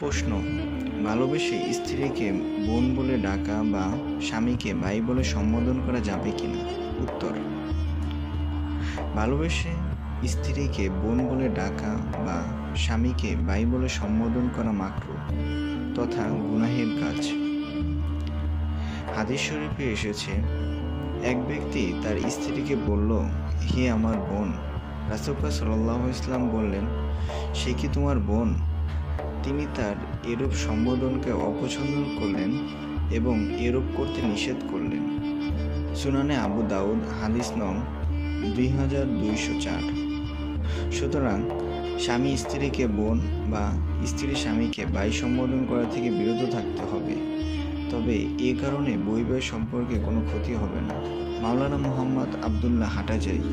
প্রশ্ন: ভালোবেসে স্ত্রীকে বোন বলে ডাকা বা স্বামীকে ভাই বলে সম্বোধন করা যাবে কিনা? উত্তর: ভালোবেসে স্ত্রীকে বোন বলে ডাকা বা স্বামীকে ভাই বলে সম্বোধন করা মাকরুহ তথা গুনাহের কাজ। হাদিস শরীফে এসেছে, এক ব্যক্তি তার স্ত্রীকে বলল, হে আমার বোন। রাসূল সাল্লাল্লাহু আলাইহি ওয়াসাল্লাম বললেন, সে কি তোমার বোন? তিনি তার এরূপ সম্বোধনকে অপছন্দ করলেন এবং এরূপ করতে নিষেধ করলেন। সুনানে আবু দাউদ, হাদিস নং 2204। সুতরাং স্বামী স্ত্রীকে বোন বা স্ত্রী স্বামীকে ভাই সম্বোধন করা থেকে বিরত থাকতে হবে, তবে এ কারণে বৈবাহিক সম্পর্কে কোনো ক্ষতি হবে না। মাওলানা মুহাম্মদ আবদুল্লাহ হাটাজারী।